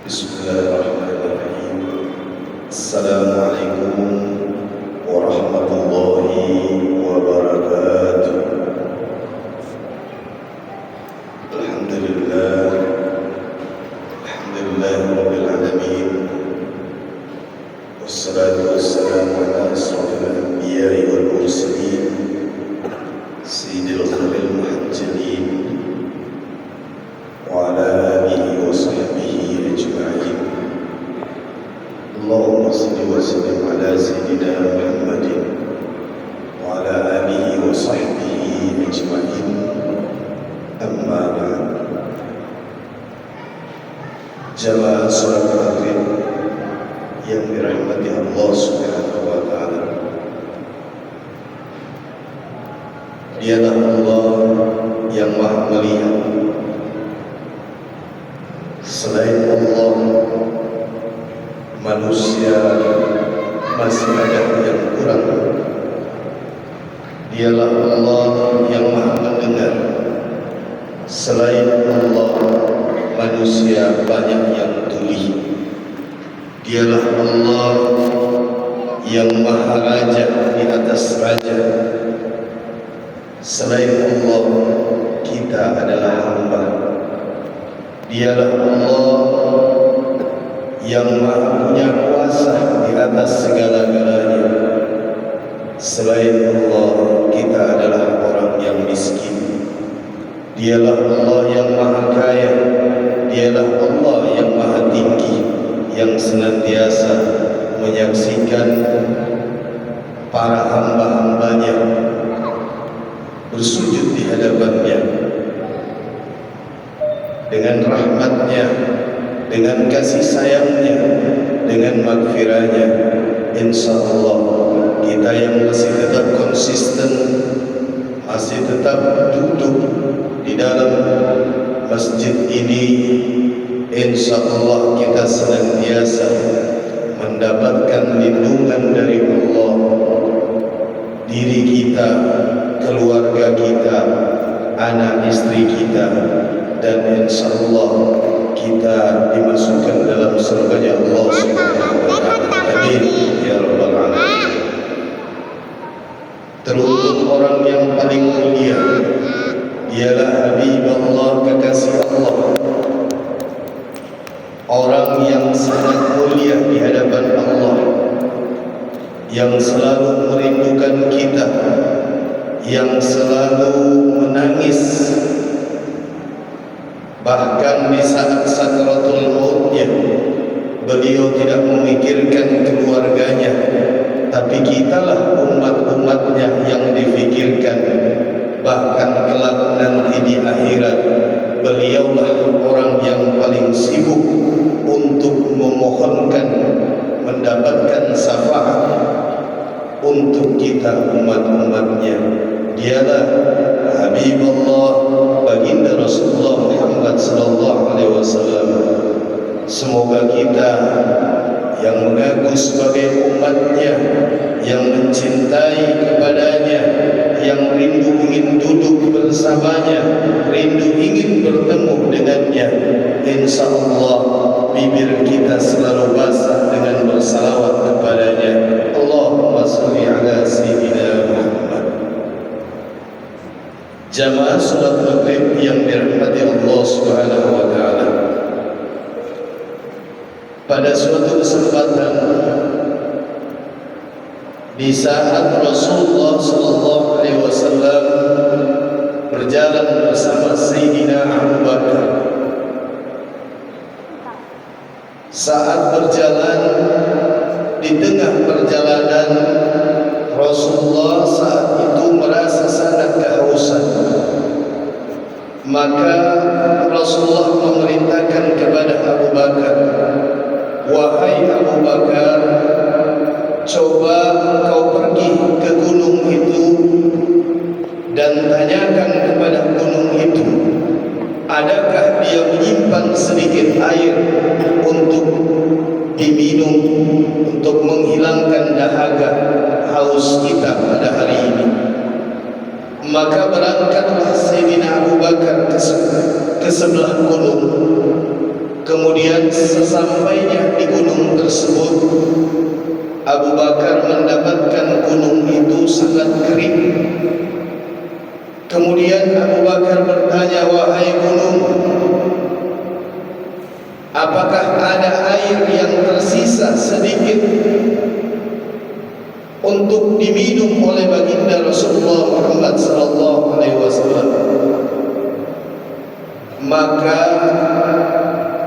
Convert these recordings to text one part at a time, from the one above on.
Bismillahirrahmanirrahim. Assalamualaikum warahmatullahi wabarakatuh. Alhamdulillah, alhamdulillahirabbil alamin. Wassalatu wassalamu ala asrofil anbiya'i wal mursalin, sayyidil khalil muhajjalin wa ala alihi wa sahbihi ajma'in. Allahumma salli wa sallim ala sayyidina Muhammadin wa ala alihi wa sahbihi ajma'in. Amma ba'd. Jamaah salat maghrib yang dirahmati Allah Subhanahu wa ta'ala, Dialah Allah yang Maha Melihat. Selain Allah, manusia masih ada yang kurang. Dialah Allah yang Maha Mendengar. Selain Allah, manusia banyak yang tuli. Dialah Allah yang Maha Raja di atas raja. Selain Allah, kita adalah hamba. Dialah Allah yang Maha punya kuasa di atas segala-galanya. Selain Allah, kita adalah orang yang miskin. Dialah Allah yang Maha Kaya. Dialah Allah yang Maha Tinggi, yang senantiasa menyaksikan para hamba-hambanya bersujud di hadapannya. Dengan rahmatnya, dengan kasih sayangnya, dengan magfirahnya, insyaallah kita yang masih tetap konsisten, masih tetap duduk di dalam masjid ini, insyaallah kita senantiasa mendapatkan lindungan dari Allah. Diri kita, keluarga kita, anak istri kita, dan insyaallah kita dimasukkan dalam surganya Allah Subhanahu wa ta'ala. Amin ya rabbal alamin. Teruntuk orang yang paling mulia, dialah Habib Allah, kekasih Allah, orang yang sangat mulia di hadapan Allah, yang selalu merindukan kita, yang selalu menangis. Bahkan di saat sakaratul mautnya, beliau tidak memikirkan keluarganya, tapi kitalah umat-umatnya yang difikirkan. Bahkan kelak nanti di akhirat, beliaulah orang yang paling sibuk untuk memohonkan, mendapatkan syafaat untuk kita umat-umatnya. Dialah Habibullah, baginda Rasulullah Muhammad sallallahu alaihi wasallam. Semoga kita yang mengaku sebagai umatnya, yang mencintai kepadanya, yang rindu ingin duduk bersamanya, rindu ingin bertemu dengannya, insyaallah bibir kita selalu basah dengan bersalawat kepadanya. Allahumma shalli ala sayyidina Muhammad. Jamaah salat maghrib yang dirahmati Allah Subhanahu wa ta'ala, pada suatu kesempatan di saat Rasulullah sallallahu alaihi wasallam berjalan bersama Sayyidina Abu Bakar, saat berjalan di tengah perjalanan, Rasulullah saat itu merasa sangat kehausan. Maka Rasulullah memerintahkan kepada Abu Bakar, "Wahai Abu Bakar, coba kau pergi ke gunung itu dan tanyakan kepada gunung itu, adakah dia menyimpan sedikit air untuk diminum, untuk menghilangkan dahaga haus kita pada hari ini." Maka berangkatlah Sayyidina Abu Bakar ke sebelah gunung. Kemudian sesampainya di gunung tersebut, Abu Bakar mendapatkan gunung itu sangat kering. Kemudian Abu Bakar bertanya, "Wahai gunung, apakah ada air yang tersisa sedikit untuk diminum oleh baginda Rasulullah Muhammad sallallahu alaihi wasallam?" Maka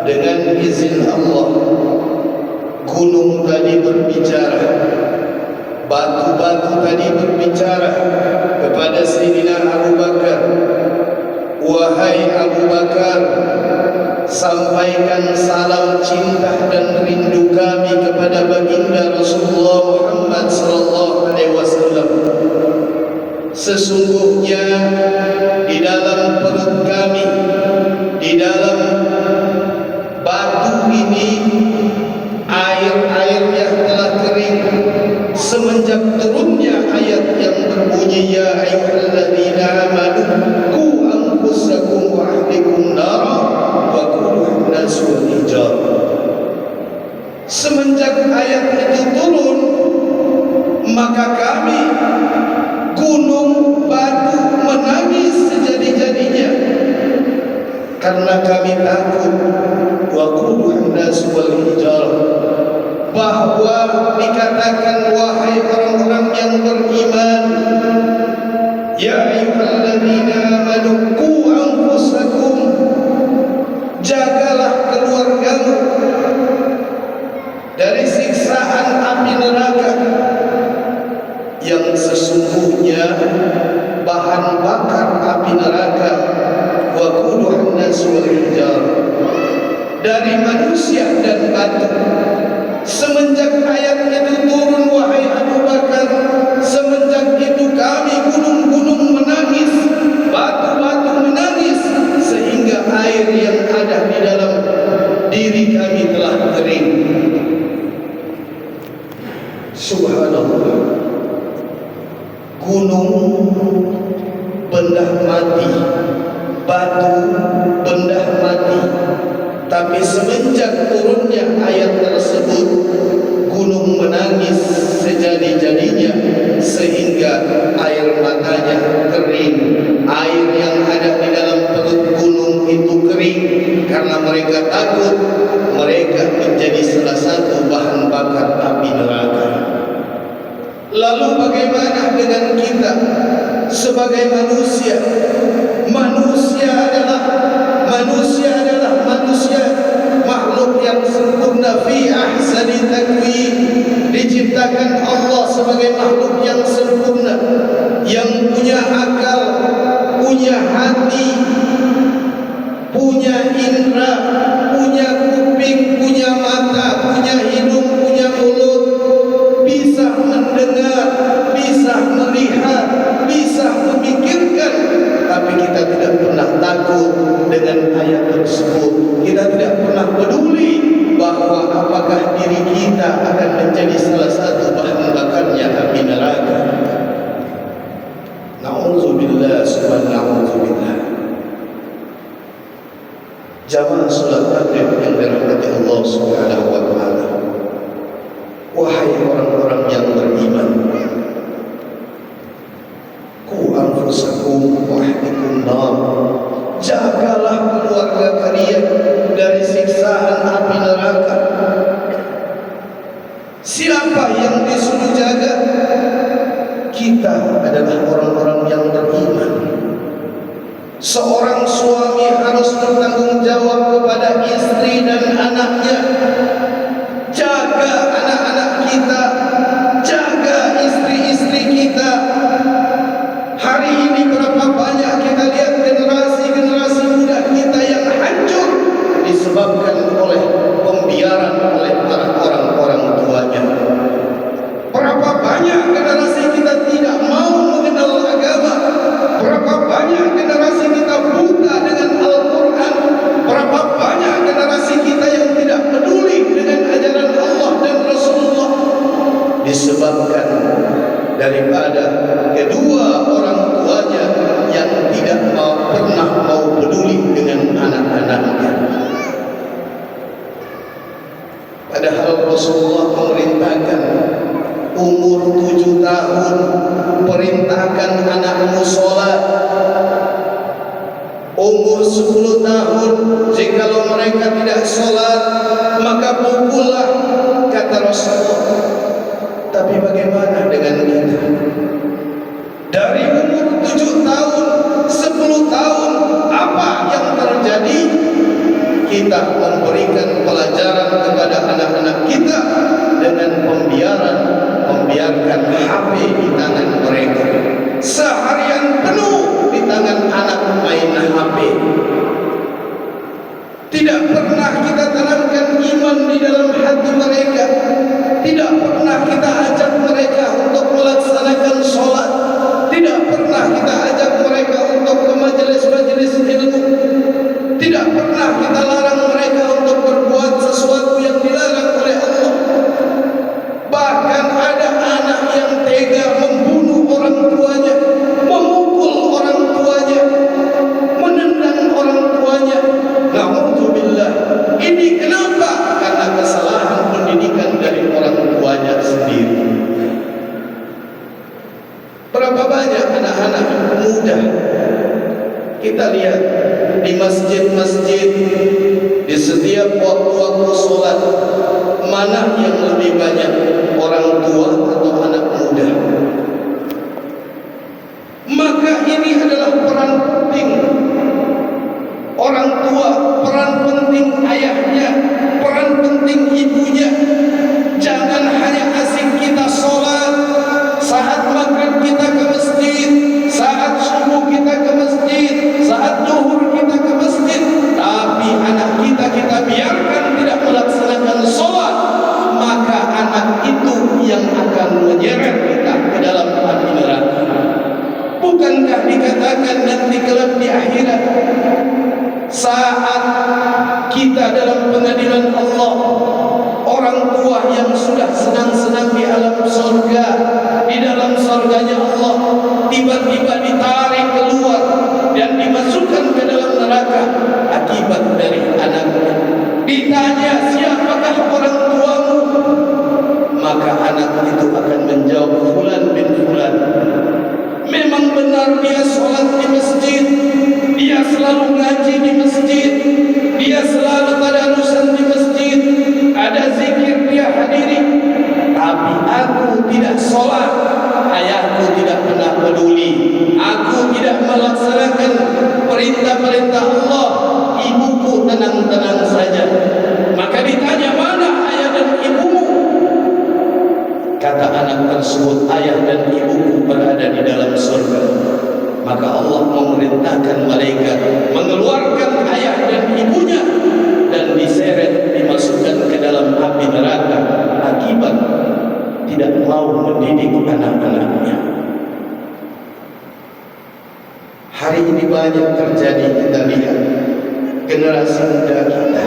dengan izin Allah, gunung tadi berbicara, batu-batu tadi berbicara kepada Sayyidina Abu Bakar, "Wahai Abu Bakar, sampaikan salam cinta dan rindu kami kepada baginda Rasulullah Muhammad sallallahu alaihi wasallam. Sesungguhnya di dalam perut kami, di dalam batu ini, air-airnya telah kering semenjak turunnya ayat yang berbunyi, ya ayyuhalladzina amanu qu anfusakum wa ahlikum nara wa quduha an-nas wal hijarah." Semenjak ayat itu turun, maka kami, gunung, batu, menangis sejadi-jadinya karena kami takut, wa quduha an-nas wal hijarah, bahwa dikatakan, wahai orang-orang yang beriman, ya ayyuhalladzina amanu qu anfusakum, jagalah keluargamu dari siksaan api neraka yang sesungguhnya bahan bakar api neraka, wa quduha an-nas wal hijarah, dari manusia dan batu. Semenjak ayat itu turun, wahai Abu Bakar, semenjak itu kami, gunung-gunung menangis, batu-batu menangis, sehingga air yang ada di dalam diri kami telah kering. Subhanallah. Gunung benda mati, batu benda mati, tapi semenjak turunnya ayat tersebut, gunung menangis sejadi-jadinya sehingga air matanya kering. Air yang ada di dalam perut gunung itu kering karena mereka takut mereka menjadi salah satu bahan bakar api neraka. Lalu bagaimana dengan kita sebagai manusia? Manusia adalah manusia, makhluk yang sempurna, fi ahsani takwin, diciptakan Allah sebagai makhluk yang sempurna, yang punya akal, punya hati, punya indera, punya kuping, punya mata, punya hidung, punya mulut, bisa mendengar, bisa melihat, bisa memikirkan. Tapi kita tidak pernah takut dengan ayat tersebut. Kita tidak pernah peduli bahwa apakah diri kita akan menjadi salah satu bahan bakarnya api neraka. Na'udzubillah, subhanallah. Jamaah salat maghrib yang dirahmati Allah Subhanahu wa taala. Wahai orang-orang yang beriman, qu anfusakum wa ahlikum nar, jagalah keluarga kalian dari siksaan api neraka. Siapa yang disuruh jaga? Kita adalah orang-orang yang beriman. Seorang suami harus bertanggung jawab kepada istri dan anaknya. Jaga anak-anak kita, jaga istri-istri kita. Hari ini berapa banyak kita lihat generasi muda kita yang hancur disebabkan oleh pembiaran oleh para orang-orang tuanya. Berapa banyak generasi kita tidak mau mengenal agama. Berapa banyak generasi kita buta dengan Al-Quran. Berapa banyak generasi kita yang tidak peduli dengan ajaran Allah dan Rasulullah, disebabkan daripada kedua orang tuanya yang tidak pernah mau peduli dengan anak-anaknya. Padahal Rasulullah memerintahkan umur 7 tahun, perintahkan anakmu sholat. Umur 10 tahun, jikalau mereka tidak sholat, maka pukullah, kata Rasulullah. Tapi bagaimana dengan kita? Dari umur 7 tahun, 10 tahun, apa yang terjadi? Kita memberikan pelajaran kepada anak-anak kita dengan membiarkan HP di tangan mereka. Seharian penuh di tangan anak main HP. Tidak pernah kita tanamkan iman di dalam hati mereka. Tidak pernah kita ajak mereka untuk melaksanakan sholat. Tidak pernah kita ajak mereka untuk ke majelis-majelis ilmu. Tidak pernah kita larang mereka untuk berbuat sesuatu yang dilarang oleh Allah. Bahkan ada anak yang tega membunuh orang tuanya, memukul orang tuanya, menendang orang tuanya. Na'udzubillah. Ini kenapa? Karena kesalahan pendidikan dari orang tuanya sendiri. Berapa banyak anak-anak muda kita lihat di masjid-masjid, di setiap waktu-waktu sholat, mana yang lebih banyak, orang tua atau anak muda? Maka ini adalah peran penting orang tua, peran penting ayahnya, peran penting ibunya. Jangan hanya asik kita sholat, saat maghrib kita ke masjid, saat subuh kita ke masjid, saat zuhur kita ke masjid, tapi anak kita biarkan tidak melaksanakan sholat, maka anak itu yang akan menyeret kita ke dalam api neraka. Bukankah dikatakan nanti kelak di akhirat, saat kita dalam pengadilan Allah, orang tua yang sudah senang-senang di alam surga, di dalam surganya Allah, tiba-tiba ditarik keluar dan dimasukkan ke dalam neraka akibat dari anaknya. Ditanya, siapakah orang tuamu? Maka anak itu akan menjawab, Fulan bin Fulan. Memang benar dia sholat di masjid, dia selalu ngaji di masjid, dia selalu tadarusan di masjid, ada zikir dia hadiri. Tapi aku tidak sholat, ayahku tidak pernah peduli, aku tidak melaksanakan perintah-perintah Allah, ibuku tenang-tenang saja. Maka ditanya, mana ayah dan ibumu? Kata anak tersebut, ayah dan ibuku berada di dalam surga. Maka Allah memerintahkan malaikat mengeluarkan ayah dan ibunya dan diseret, dimasukkan ke dalam api neraka akibat tidak mau mendidik anak-anaknya. Hari ini banyak terjadi, kita lihat generasi muda kita.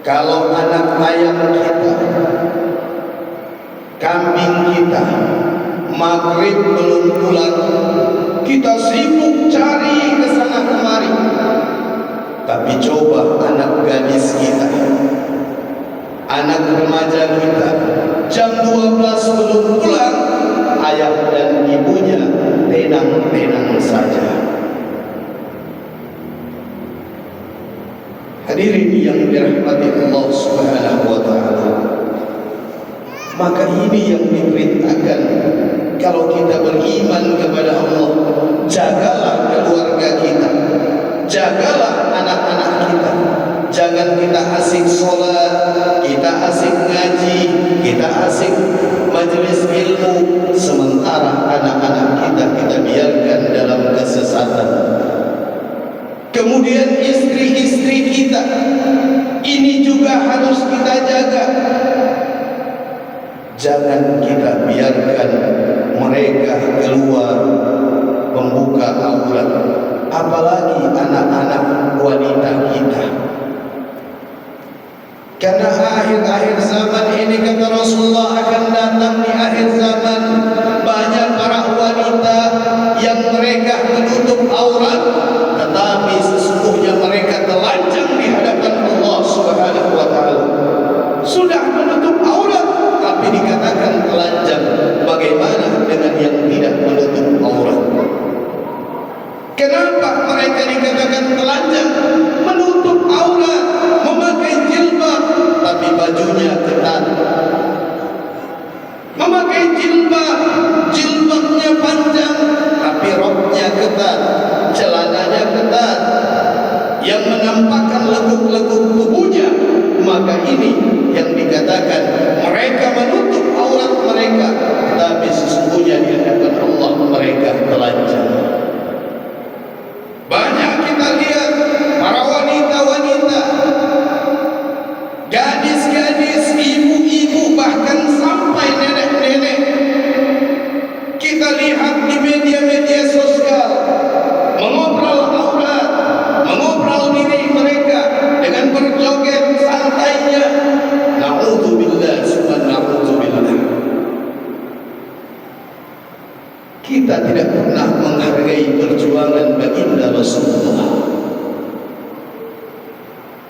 Kalau anak ayam kita, kambing kita, maghrib belum pulang, kita sibuk cari ke sana kemari. Tapi coba anak gadis kita, anak remaja kita, jam 12 belum pulang, ayah dan ibunya tenang-tenang saja. Hadirin yang dirahmati Allah Subhanahu wa ta'ala, maka ini yang diperintahkan. Kalau kita beriman kepada Allah, jagalah keluarga kita, jagalah anak-anak kita. Jangan kita asik sholat, kita asik ngaji, kita asik majelis ilmu, sementara anak-anak kita biarkan dalam kesesatan. Kemudian istri-istri kita, ini juga harus kita jaga. Jangan kita biarkan mereka keluar membuka aurat, apalagi anak-anak wanita kita. Karena akhir-akhir zaman ini, kata Rasulullah, akan datang di akhir zaman banyak para wanita yang mereka menutup aurat, tetapi sesungguhnya mereka telanjang di hadapan Allah Subhanahu wa ta'ala.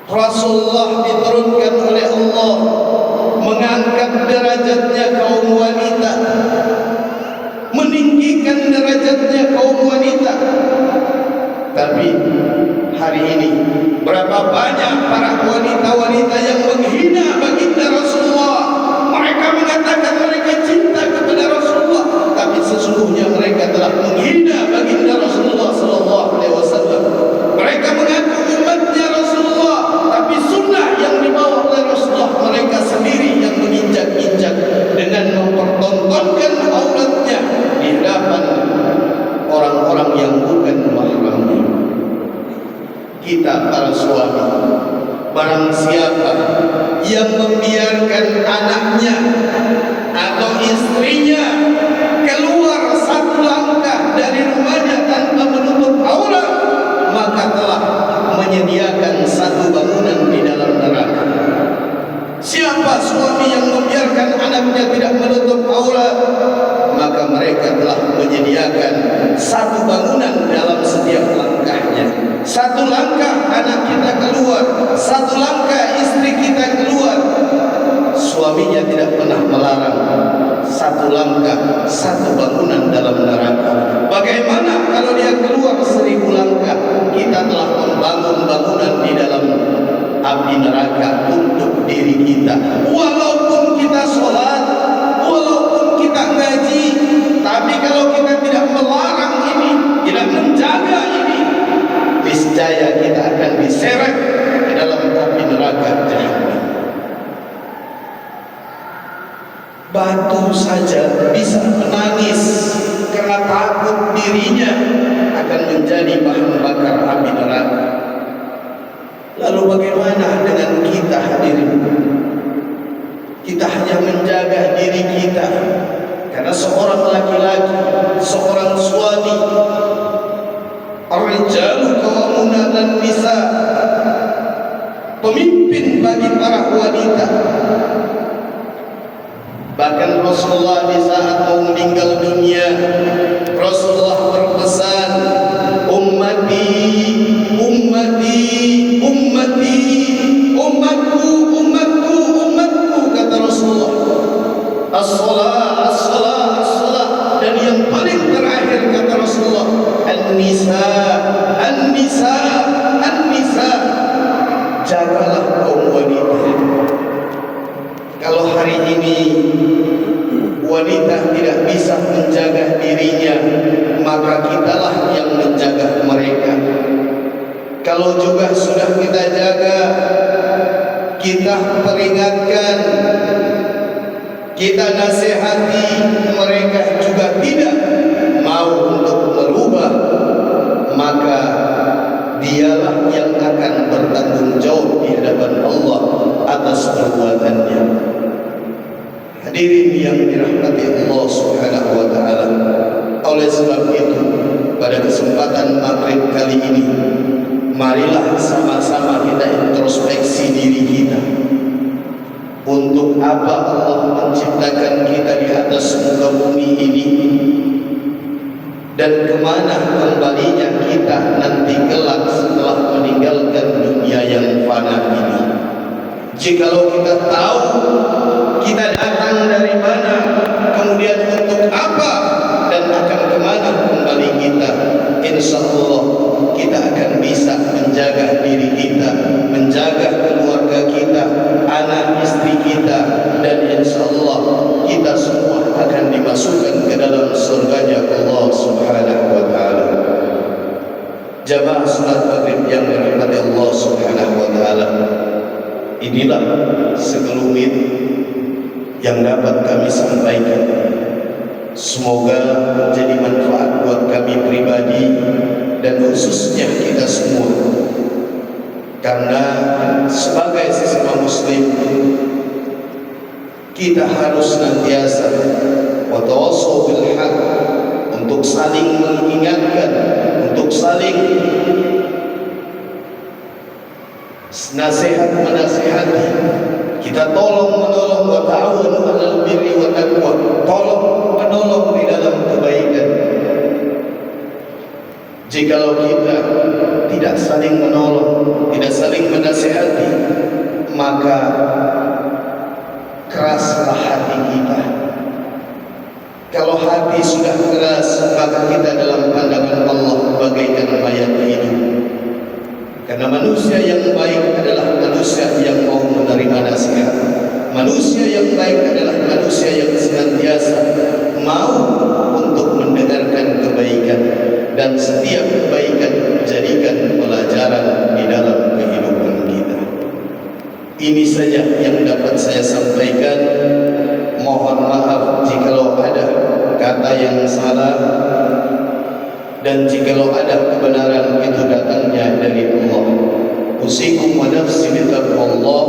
Rasulullah diturunkan oleh Allah mengangkat derajatnya kaum wanita, meninggikan derajatnya kaum wanita. Tapi hari ini berapa banyak para wanita-wanita yang menghina baginda Rasulullah. Mereka mengatakan mereka cinta kepada Rasulullah, tapi sesungguhnya mereka telah menghina baginda Rasulullah sallallahu alaihi wasallam. Mereka mengaku umatnya Rasulullah, tapi sunnah yang dibawa oleh Rasulullah mereka sendiri yang menginjak-injak dengan mempertontonkan auratnya di hadapan orang-orang yang bukan mahramnya. Kita para suami, barang siapa yang membiarkan anaknya atau istrinya keluar satu langkah dari rumahnya tanpa menutup aurat, maka telah menyediakan satu bangunan di dalam neraka. Siapa suami yang membiarkan anaknya tidak menutup aurat, maka mereka telah menyediakan satu bangunan dalam setiap langkahnya. Satu langkah anak kita keluar, satu langkah istri kita keluar, suaminya tidak pernah melarang. Satu langkah, satu bangunan dalam neraka. Bagaimana kalau dia keluar 1000 langkah? Kita telah membangun bangunan di dalam api neraka untuk diri kita. Walaupun kita sholat, walaupun kita ngaji, tapi kalau kita tidak melarang ini, tidak menjaga ini, niscaya kita akan diseret ke dalam api neraka jahannam. Batu saja bisa menangis karena takut dirinya akan menjadi bahan bakar api neraka. Lalu bagaimana dengan kita hadirin? Kita hanya menjaga diri kita, karena seorang laki-laki, seorang suami, ar-rijalu qawwamuna 'alan nisa, pemimpin bagi para wanita. Bahkan Rasulullah di saat mau meninggal dunia, Rasulullah berpesan, ummati, ummati, ummati, umatku, umatku, umatku, kata Rasulullah. As-salah, as-salah, as-salah. Dan yang paling terakhir kata Rasulullah, an-nisa, an-nisa, an-nisa. Jagalah kaum wanita. Kalau hari ini wanita tidak bisa menjaga dirinya, maka kitalah yang menjaga mereka. Kalau juga sudah kita jaga, kita peringatkan, kita nasihati, mereka juga tidak mau untuk merubah, maka dialah yang akan bertanggung jawab di hadapan Allah atas perbuatannya. Hadirin yang dirahmati Allah Subhanahu wa taala. Oleh sebab itu, pada kesempatan maghrib kali ini, marilah sama-sama kita introspeksi diri kita. Untuk apa Allah menciptakan kita di atas muka bumi ini? Dan kemana kembalinya kita nanti kelak setelah meninggalkan dunia yang fana ini? Jikalau kita tahu kita datang dari mana, kemudian untuk apa, dan akan kemana kembali kita, insya Allah kita akan bisa menjaga diri kita, menjaga keluarga kita, anak istri kita, dan insya Allah kita semua akan dimasukkan ke dalam surganya Allah Subhanahu wa taala. Jamaah salat maghrib yang dirahmati Allah Subhanahu wa taala, inilah sekelumit yang dapat kami sampaikan. Semoga menjadi manfaat buat kami pribadi dan khususnya kita semua. Karena sebagai sesama muslim, kita harus senantiasa wa tawassaw bil haq, untuk saling mengingatkan, untuk saling nasihat menasihati. Kita tolong menolong, wa ta'awanu 'alal birri wa taqwa, tolong menolong di dalam kebaikan. Jikalau kita tidak saling menolong, tidak saling menasihati, maka keraslah hati kita. Kalau hati sudah keras, maka kita dalam pandangan Allah bagaikan mayat hidup. Karena manusia yang baik adalah manusia yang mau menerima nasihat. Manusia yang baik adalah manusia yang senantiasa mau untuk mendengarkan kebaikan, dan setiap kebaikan jadikan pelajaran di dalam kehidupan kita. Ini saja yang dapat saya sampaikan. Mohon maaf jikalau ada kata yang salah, dan jikalau ada kebenaran itu datangnya dari Allah. Usikum wa nafsi bitaqwallah.